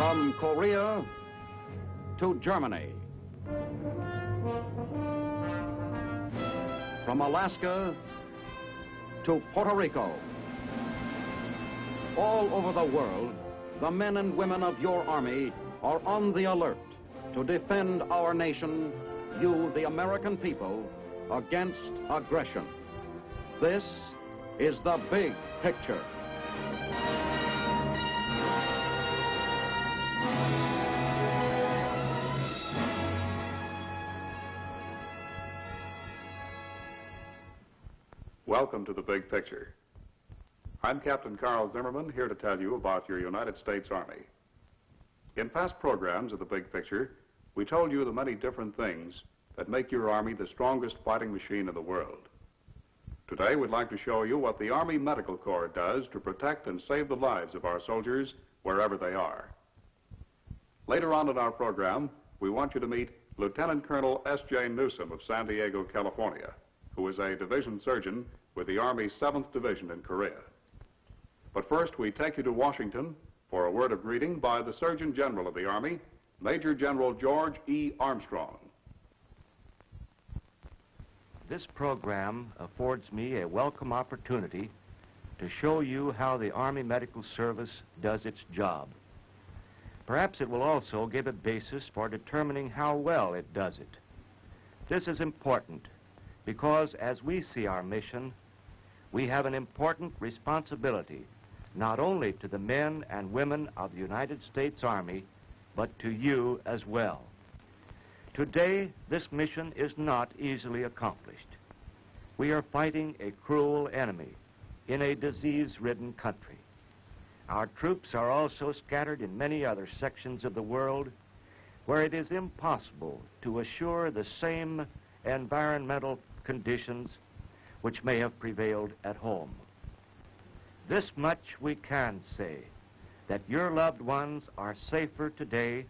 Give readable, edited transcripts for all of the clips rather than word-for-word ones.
From Korea to Germany. From Alaska to Puerto Rico. All over the world, the men and women of your Army are on the alert to defend our nation, you, the American people, against aggression. This is the big picture. Welcome to the big picture. I'm Captain Carl Zimmerman, here to tell you about your United States Army. In past programs of the big picture, we told you the many different things that make your Army the strongest fighting machine in the world. Today, we'd like to show you what the Army Medical Corps does to protect and save the lives of our soldiers wherever they are. Later on in our program, we want you to meet Lieutenant Colonel S.J. Newsom of San Diego, California, who is a division surgeon with the Army's 7th Division in Korea. But first, we take you to Washington for a word of greeting by the Surgeon General of the Army, Major General George E. Armstrong. This program affords me a welcome opportunity to show you how the Army Medical Service does its job. Perhaps it will also give a basis for determining how well it does it. This is important because as we see our mission, we have an important responsibility not only to the men and women of the United States Army, but to you as well. Today, this mission is not easily accomplished. We are fighting a cruel enemy in a disease-ridden country. Our troops are also scattered in many other sections of the world where it is impossible to assure the same environmental conditions which may have prevailed at home. This much we can say, that your loved ones are safer today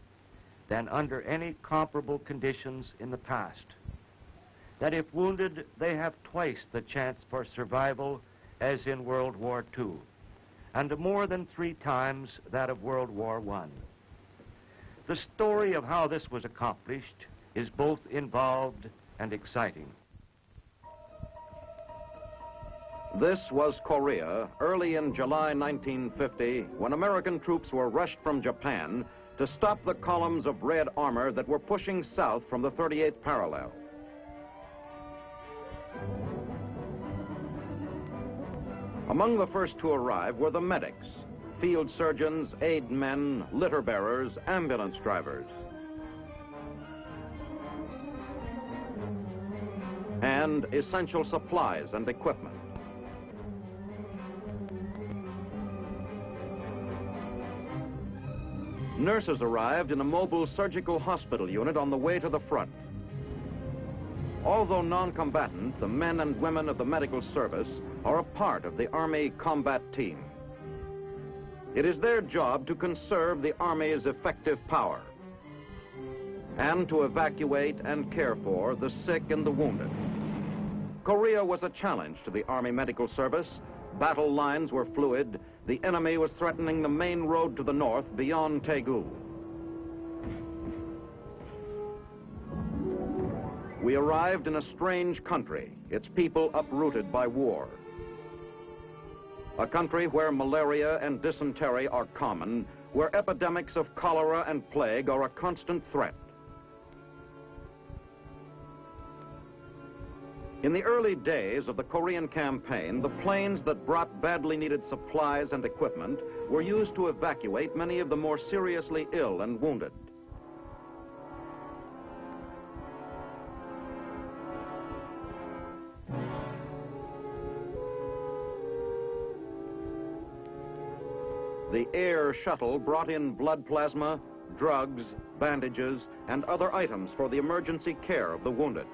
than under any comparable conditions in the past. That if wounded, they have twice the chance for survival as in World War II, and more than 3 times that of World War I. The story of how this was accomplished is both involved and exciting. This was Korea early in July 1950 when American troops were rushed from Japan to stop the columns of red armor that were pushing south from the 38th parallel. Among the first to arrive were the medics, field surgeons, aid men, litter bearers, ambulance drivers, and essential supplies and equipment. Nurses arrived in a mobile surgical hospital unit on the way to the front. Although non-combatant, the men and women of the medical service are a part of the Army combat team. It is their job to conserve the Army's effective power and to evacuate and care for the sick and the wounded. Korea was a challenge to the Army Medical Service. Battle lines were fluid. The enemy was threatening the main road to the north beyond Daegu. We arrived in a strange country, its people uprooted by war. A country where malaria and dysentery are common, where epidemics of cholera and plague are a constant threat. In the early days of the Korean campaign, the planes that brought badly needed supplies and equipment were used to evacuate many of the more seriously ill and wounded. The air shuttle brought in blood plasma, drugs, bandages, and other items for the emergency care of the wounded.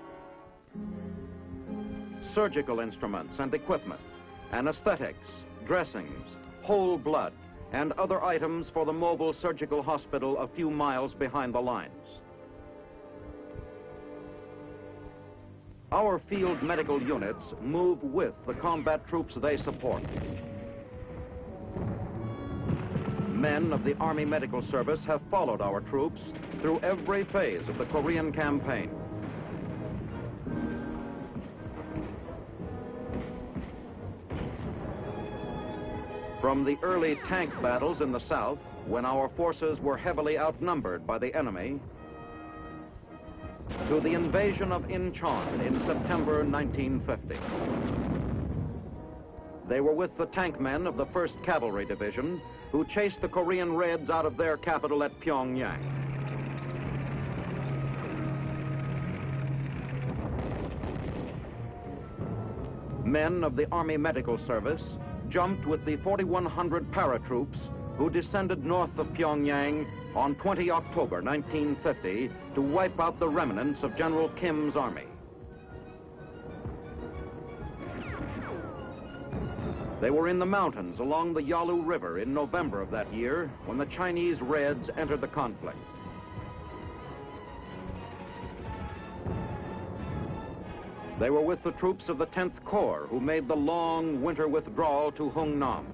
Surgical instruments and equipment, anesthetics, dressings, whole blood, and other items for the mobile surgical hospital a few miles behind the lines. Our field medical units move with the combat troops they support. Men of the Army Medical Service have followed our troops through every phase of the Korean campaign. From the early tank battles in the South, when our forces were heavily outnumbered by the enemy, to the invasion of Incheon in September 1950. They were with the tank men of the 1st Cavalry Division, who chased the Korean Reds out of their capital at Pyongyang. Men of the Army Medical Service jumped with the 4,100 paratroops who descended north of Pyongyang on 20 October 1950 to wipe out the remnants of General Kim's army. They were in the mountains along the Yalu River in November of that year when the Chinese Reds entered the conflict. They were with the troops of the 10th Corps who made the long winter withdrawal to Hungnam.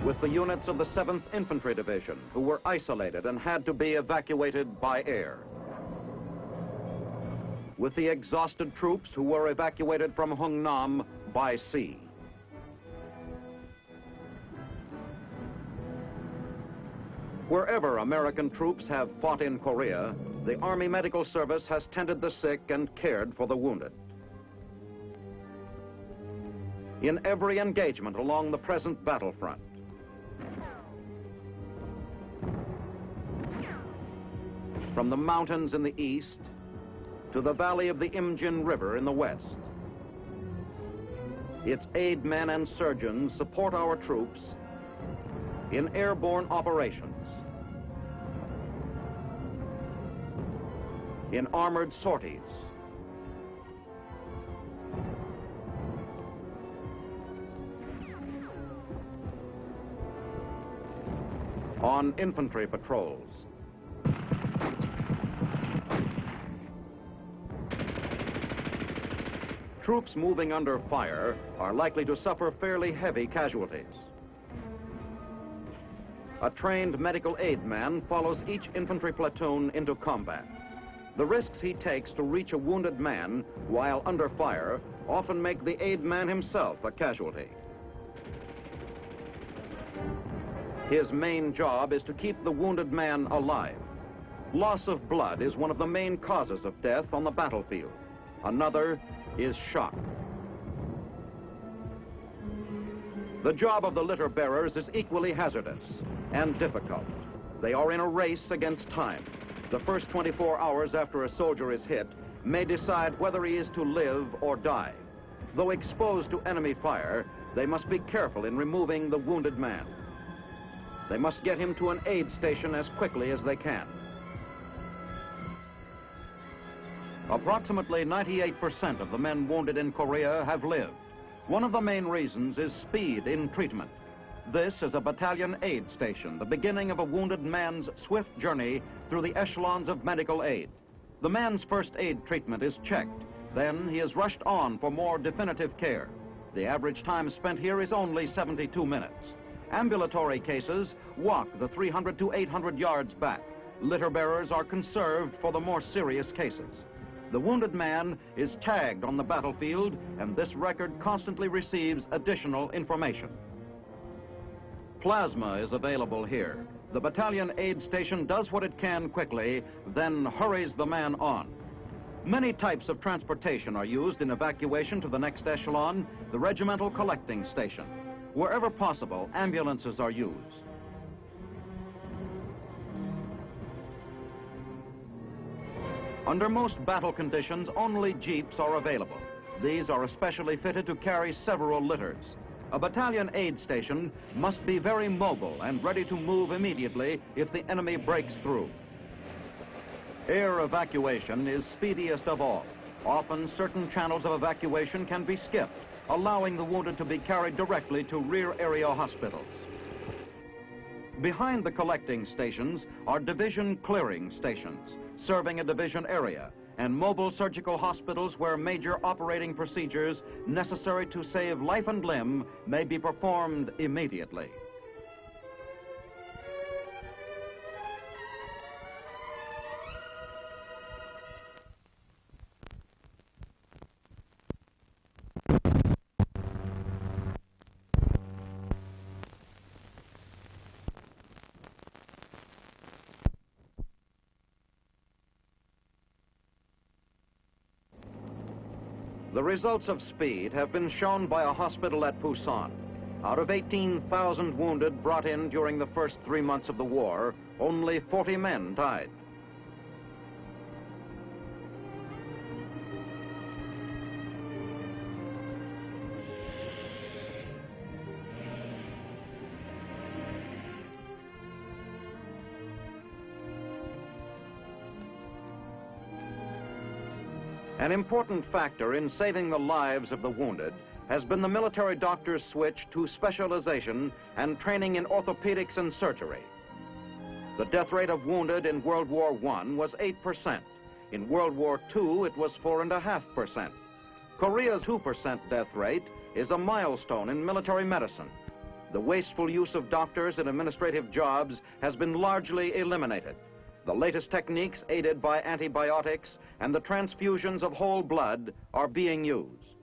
With the units of the 7th Infantry Division who were isolated and had to be evacuated by air. With the exhausted troops who were evacuated from Hungnam by sea. Wherever American troops have fought in Korea, the Army Medical Service has tended the sick and cared for the wounded. In every engagement along the present battlefront, from the mountains in the east to the valley of the Imjin River in the west, its aid men and surgeons support our troops in airborne operations, in armored sorties, on infantry patrols, troops moving under fire are likely to suffer fairly heavy casualties. A trained medical aid man follows each infantry platoon into combat. The risks he takes to reach a wounded man while under fire often make the aid man himself a casualty. His main job is to keep the wounded man alive. Loss of blood is one of the main causes of death on the battlefield. Another is shock. The job of the litter bearers is equally hazardous and difficult. They are in a race against time. The first 24 hours after a soldier is hit may decide whether he is to live or die. Though exposed to enemy fire, they must be careful in removing the wounded man. They must get him to an aid station as quickly as they can. Approximately 98% of the men wounded in Korea have lived. One of the main reasons is speed in treatment. This is a battalion aid station, the beginning of a wounded man's swift journey through the echelons of medical aid. The man's first aid treatment is checked. Then he is rushed on for more definitive care. The average time spent here is only 72 minutes. Ambulatory cases walk the 300 to 800 yards back. Litter bearers are conserved for the more serious cases. The wounded man is tagged on the battlefield, and this record constantly receives additional information. Plasma is available here. The battalion aid station does what it can quickly, then hurries the man on. Many types of transportation are used in evacuation to the next echelon, the regimental collecting station. Wherever possible, ambulances are used. Under most battle conditions, only jeeps are available. These are especially fitted to carry several litters. A battalion aid station must be very mobile and ready to move immediately if the enemy breaks through. Air evacuation is speediest of all. Often, certain channels of evacuation can be skipped, allowing the wounded to be carried directly to rear area hospitals. Behind the collecting stations are division clearing stations, serving a division area. and mobile surgical hospitals where major operating procedures necessary to save life and limb may be performed immediately. The results of speed have been shown by a hospital at Busan. Out of 18,000 wounded brought in during the first 3 months of the war, only 40 men died. An important factor in saving the lives of the wounded has been the military doctor's switch to specialization and training in orthopedics and surgery. The death rate of wounded in World War I was 8%. In World War II, it was 4.5%. Korea's 2% death rate is a milestone in military medicine. The wasteful use of doctors in administrative jobs has been largely eliminated. The latest techniques, aided by antibiotics and the transfusions of whole blood, are being used.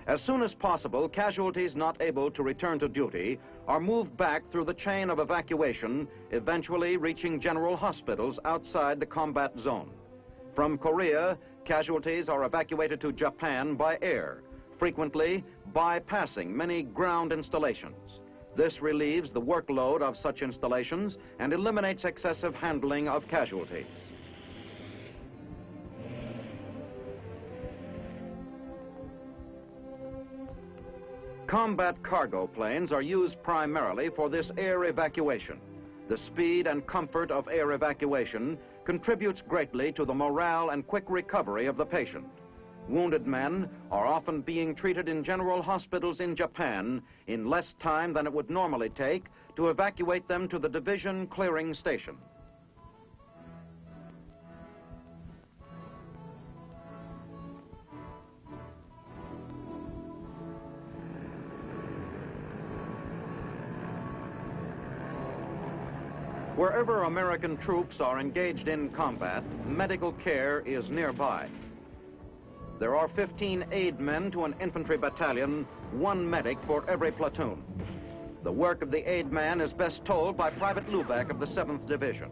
As soon as possible, casualties not able to return to duty are moved back through the chain of evacuation, eventually reaching general hospitals outside the combat zone. From Korea, casualties are evacuated to Japan by air, frequently bypassing many ground installations. This relieves the workload of such installations and eliminates excessive handling of casualties. Combat cargo planes are used primarily for this air evacuation. The speed and comfort of air evacuation contributes greatly to the morale and quick recovery of the patient. Wounded men are often being treated in general hospitals in Japan in less time than it would normally take to evacuate them to the division clearing station. Wherever American troops are engaged in combat, medical care is nearby. There are 15 aid men to an infantry battalion, 1 medic for every platoon. The work of the aid man is best told by Private Lubeck of the 7th Division.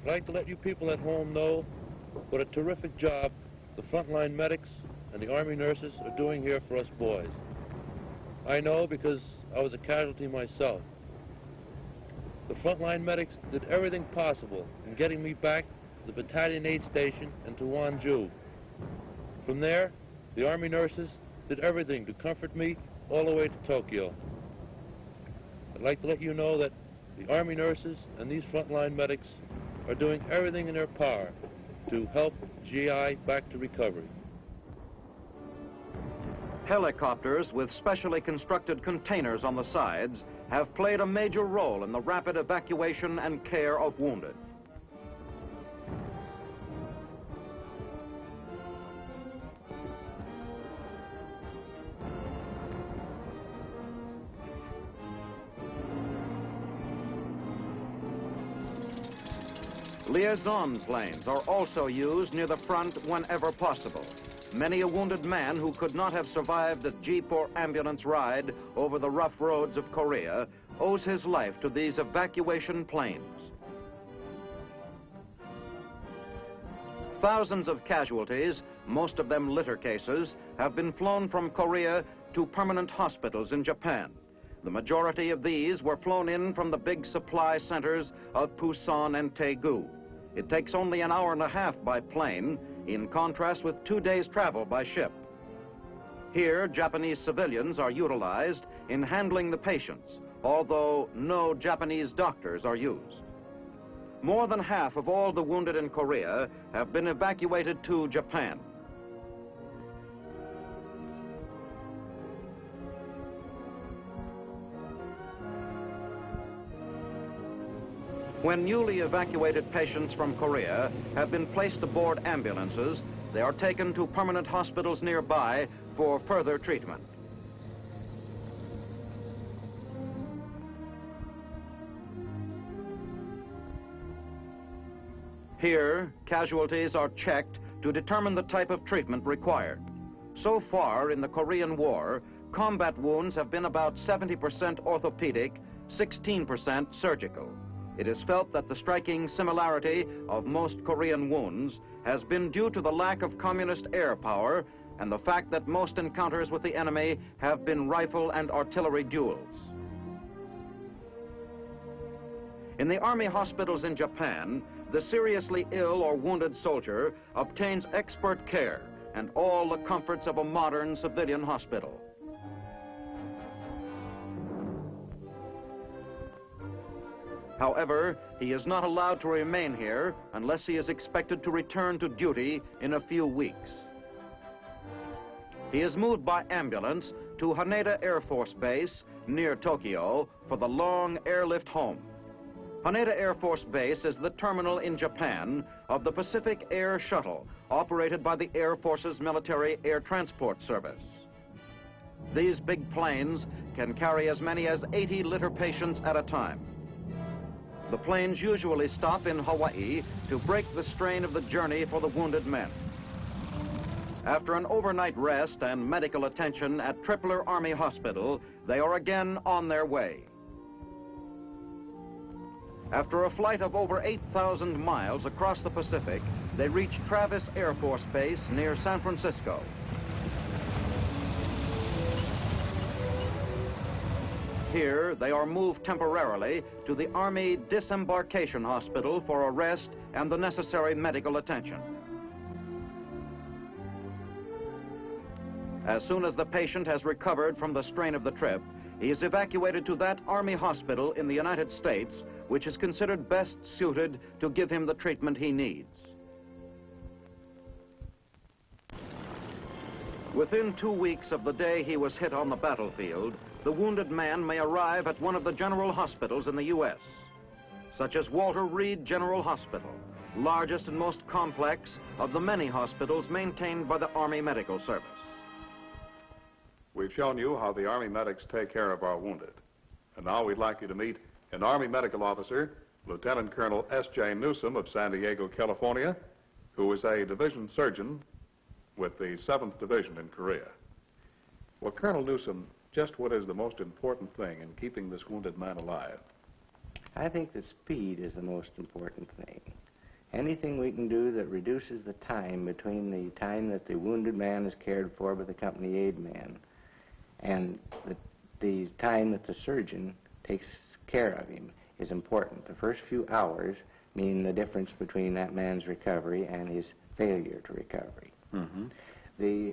I'd like to let you people at home know what a terrific job the frontline medics and the Army nurses are doing here for us boys. I know because I was a casualty myself. The frontline medics did everything possible in getting me back to the battalion aid station and to Wonju. From there, the Army nurses did everything to comfort me all the way to Tokyo. I'd like to let you know that the Army nurses and these frontline medics are doing everything in their power to help GI back to recovery. Helicopters with specially constructed containers on the sides have played a major role in the rapid evacuation and care of wounded. Liaison planes are also used near the front whenever possible. Many a wounded man who could not have survived a jeep or ambulance ride over the rough roads of Korea owes his life to these evacuation planes. Thousands of casualties, most of them litter cases, have been flown from Korea to permanent hospitals in Japan. The majority of these were flown in from the big supply centers of Busan and Daegu. It takes only an hour and a half by plane, in contrast with 2 days' travel by ship. Here, Japanese civilians are utilized in handling the patients, although no Japanese doctors are used. More than half of all the wounded in Korea have been evacuated to Japan. When newly evacuated patients from Korea have been placed aboard ambulances, they are taken to permanent hospitals nearby for further treatment. Here, casualties are checked to determine the type of treatment required. So far in the Korean War, combat wounds have been about 70% orthopedic, 16% surgical. It is felt that the striking similarity of most Korean wounds has been due to the lack of communist air power and the fact that most encounters with the enemy have been rifle and artillery duels. In the Army hospitals in Japan, the seriously ill or wounded soldier obtains expert care and all the comforts of a modern civilian hospital. However, he is not allowed to remain here unless he is expected to return to duty in a few weeks. He is moved by ambulance to Haneda Air Force Base near Tokyo for the long airlift home. Haneda Air Force Base is the terminal in Japan of the Pacific Air Shuttle, operated by the Air Force's Military Air Transport Service. These big planes can carry as many as 80-liter patients at a time. The planes usually stop in Hawaii to break the strain of the journey for the wounded men. After an overnight rest and medical attention at Tripler Army Hospital, they are again on their way. After a flight of over 8,000 miles across the Pacific, they reach Travis Air Force Base near San Francisco. Here, they are moved temporarily to the Army Disembarkation Hospital for a rest and the necessary medical attention. As soon as the patient has recovered from the strain of the trip, he is evacuated to that Army hospital in the United States, which is considered best suited to give him the treatment he needs. Within 2 weeks of the day he was hit on the battlefield, the wounded man may arrive at one of the general hospitals in the U.S., such as Walter Reed General Hospital, largest and most complex of the many hospitals maintained by the Army Medical Service. We've shown you how the Army medics take care of our wounded. And now we'd like you to meet an Army medical officer, Lieutenant Colonel S.J. Newsom of San Diego, California, who is a division surgeon with the 7th Division in Korea. Well, Colonel Newsom, just what is the most important thing in keeping this wounded man alive? I think that speed is the most important thing. Anything we can do that reduces the time between the time that the wounded man is cared for by the company aid man and the time that the surgeon takes care of him is important. The first few hours mean the difference between that man's recovery and his failure to recovery. Mm-hmm. The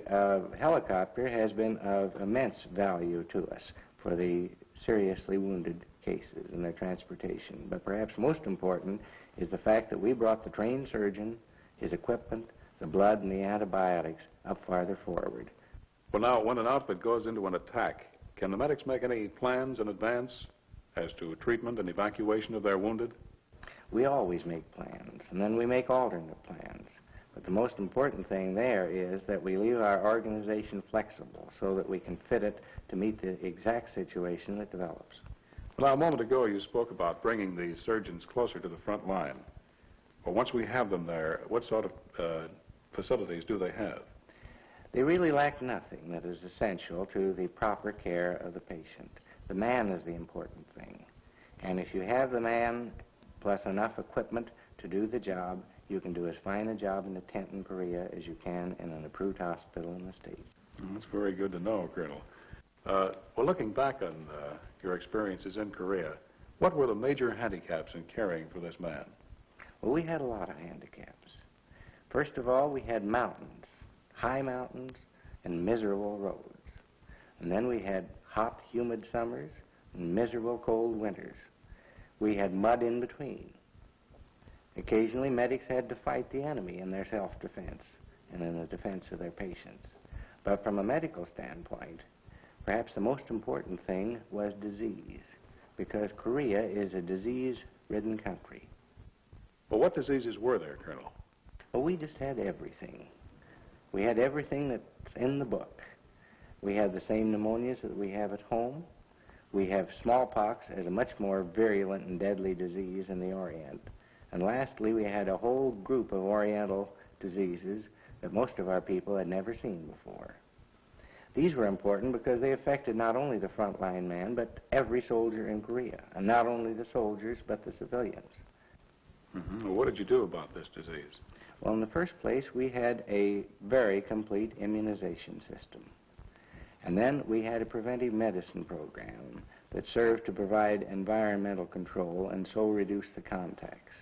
helicopter has been of immense value to us for the seriously wounded cases and their transportation. But perhaps most important is the fact that we brought the trained surgeon, his equipment, the blood, and the antibiotics up farther forward. Well, now, when an outfit goes into an attack, can the medics make any plans in advance as to treatment and evacuation of their wounded? We always make plans, and then we make alternate plans. But the most important thing there is that we leave our organization flexible so that we can fit it to meet the exact situation that develops. Well, now, a moment ago you spoke about bringing the surgeons closer to the front line. Well, once we have them there, what sort of facilities do they have? They really lack nothing that is essential to the proper care of the patient. The man is the important thing. And if you have the man plus enough equipment to do the job, you can do as fine a job in a tent in Korea as you can in an approved hospital in the States. That's very good to know, Colonel. Well, looking back on your experiences in Korea, what were the major handicaps in caring for this man? Well, we had a lot of handicaps. First of all, we had mountains, high mountains, and miserable roads. And then we had hot, humid summers and miserable, cold winters. We had mud in between. Occasionally, medics had to fight the enemy in their self-defense and in the defense of their patients. But from a medical standpoint, perhaps the most important thing was disease, because Korea is a disease disease-ridden country. Well, what diseases were there, Colonel? Well, we just had everything. We had everything that's in the book. We had the same pneumonias that we have at home. We have smallpox as a much more virulent and deadly disease in the Orient. And lastly, we had a whole group of Oriental diseases that most of our people had never seen before. These were important because they affected not only the frontline man, but every soldier in Korea. And not only the soldiers, but the civilians. Well, what did you do about this disease? Well, in the first place, we had a very complete immunization system. And then we had a preventive medicine program that served to provide environmental control and so reduce the contacts.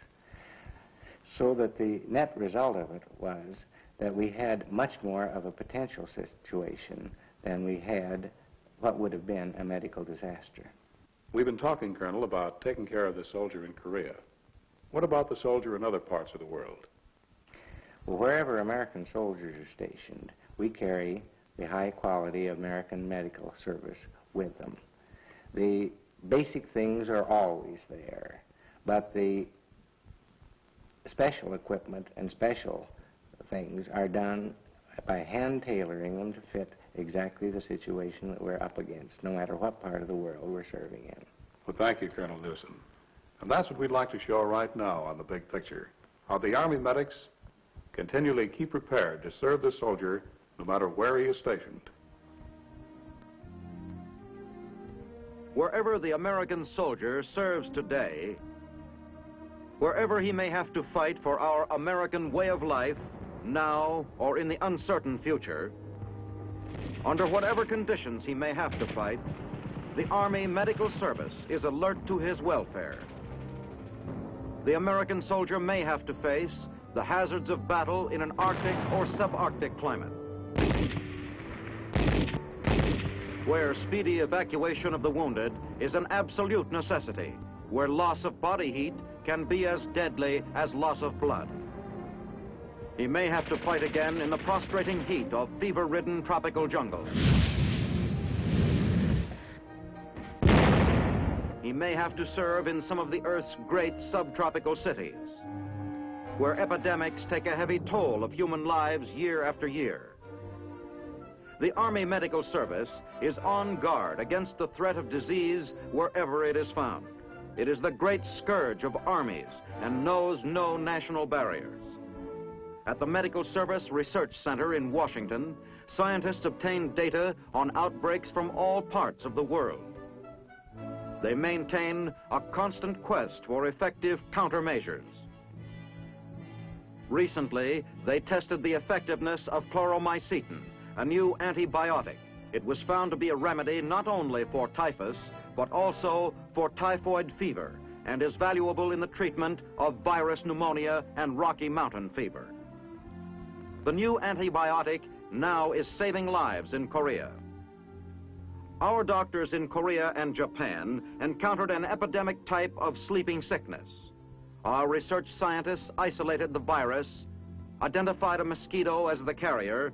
So that the net result of it was that we had much more of a potential situation than we had what would have been a medical disaster. We've been talking, Colonel, about taking care of the soldier in Korea. What about the soldier in other parts of the world? Well, wherever American soldiers are stationed, we carry the high quality American medical service with them. The basic things are always there, but the special equipment and special things are done by hand tailoring them to fit exactly the situation that we're up against, no matter what part of the world we're serving in. Well, thank you, Colonel Newsom. And that's what we'd like to show right now on the big picture, how the Army medics continually keep prepared to serve the soldier no matter where he is stationed. Wherever the American soldier serves today, wherever he may have to fight for our American way of life, now or in the uncertain future, under whatever conditions he may have to fight, the Army Medical Service is alert to his welfare. The American soldier may have to face the hazards of battle in an Arctic or subarctic climate, where speedy evacuation of the wounded is an absolute necessity, where loss of body heat can be as deadly as loss of blood. He may have to fight again in the prostrating heat of fever-ridden tropical jungles. He may have to serve in some of the Earth's great subtropical cities, where epidemics take a heavy toll of human lives year after year. The Army Medical Service is on guard against the threat of disease wherever it is found. It is the great scourge of armies and knows no national barriers. At the Medical Service Research Center in Washington, scientists obtain data on outbreaks from all parts of the world. They maintain a constant quest for effective countermeasures. Recently, they tested the effectiveness of chloromycetin, a new antibiotic. It was found to be a remedy not only for typhus, but also for typhoid fever, and is valuable in the treatment of virus pneumonia and Rocky Mountain fever. The new antibiotic now is saving lives in Korea. Our doctors in Korea and Japan encountered an epidemic type of sleeping sickness. Our research scientists isolated the virus, identified a mosquito as the carrier,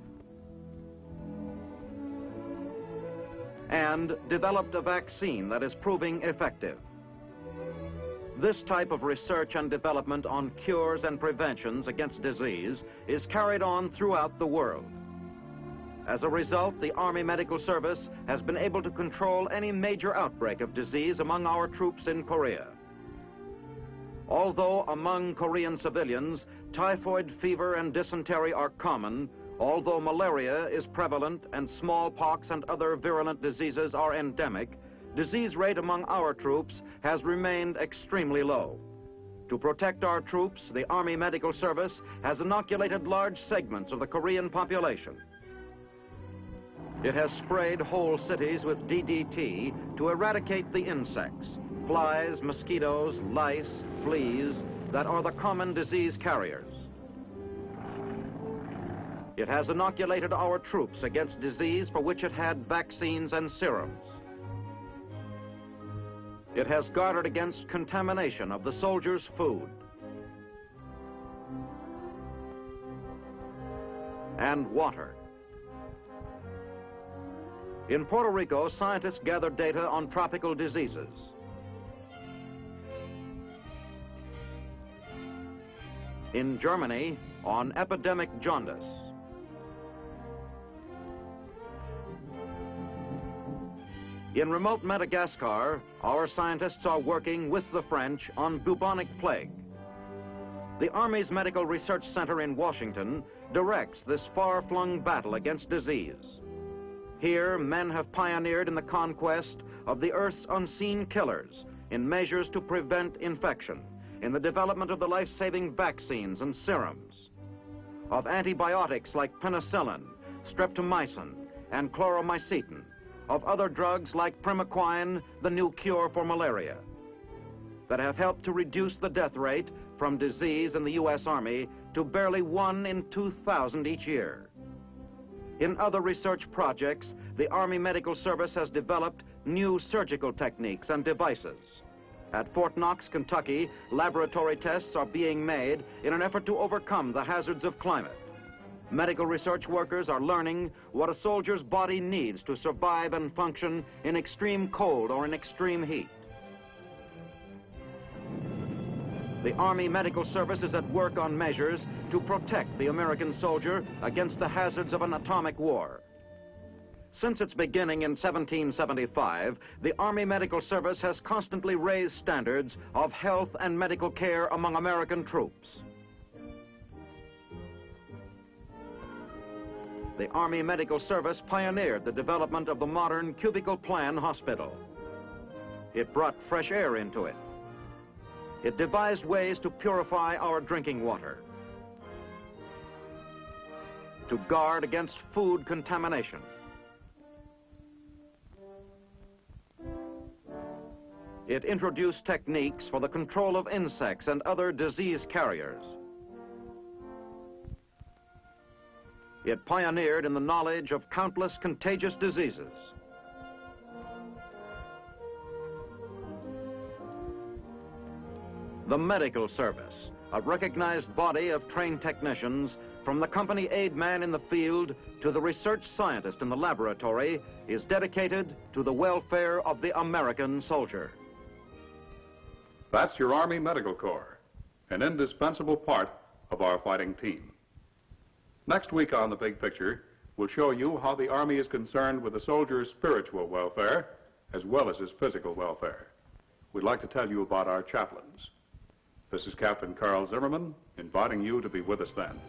and developed a vaccine that is proving effective. This type of research and development on cures and preventions against disease is carried on throughout the world. As a result, the Army Medical Service has been able to control any major outbreak of disease among our troops in Korea. Although among Korean civilians, typhoid fever and dysentery are common, although malaria is prevalent and smallpox and other virulent diseases are endemic, disease rate among our troops has remained extremely low. To protect our troops, the Army Medical Service has inoculated large segments of the Korean population. It has sprayed whole cities with DDT to eradicate the insects, flies, mosquitoes, lice, fleas, that are the common disease carriers. It has inoculated our troops against disease for which it had vaccines and serums. It has guarded against contamination of the soldiers' food and water. In Puerto Rico, scientists gathered data on tropical diseases. in Germany on epidemic jaundice. In remote Madagascar, our scientists are working with the French on bubonic plague. The Army's Medical Research Center in Washington directs this far-flung battle against disease. Here, men have pioneered in the conquest of the Earth's unseen killers in measures to prevent infection, in the development of the life-saving vaccines and serums, of antibiotics like penicillin, streptomycin, and chloromycetin, of other drugs like primaquine, the new cure for malaria, that have helped to reduce the death rate from disease in the U.S. Army to barely 1 in 2,000 each year. In other research projects, the Army Medical Service has developed new surgical techniques and devices. At Fort Knox, Kentucky, laboratory tests are being made in an effort to overcome the hazards of climate. Medical research workers are learning what a soldier's body needs to survive and function in extreme cold or in extreme heat. The Army Medical Service is at work on measures to protect the American soldier against the hazards of an atomic war. Since its beginning in 1775, the Army Medical Service has constantly raised standards of health and medical care among American troops. The Army Medical Service pioneered the development of the modern cubicle plan hospital. It brought fresh air into it. It devised ways to purify our drinking water, to guard against food contamination. It introduced techniques for the control of insects and other disease carriers. It pioneered in the knowledge of countless contagious diseases. The Medical Service, a recognized body of trained technicians, from the company aid man in the field to the research scientist in the laboratory, is dedicated to the welfare of the American soldier. That's your Army Medical Corps, an indispensable part of our fighting team. Next week on The Big Picture, we'll show you how the Army is concerned with the soldier's spiritual welfare as well as his physical welfare. We'd like to tell you about our chaplains. This is Captain Carl Zimmerman, inviting you to be with us then.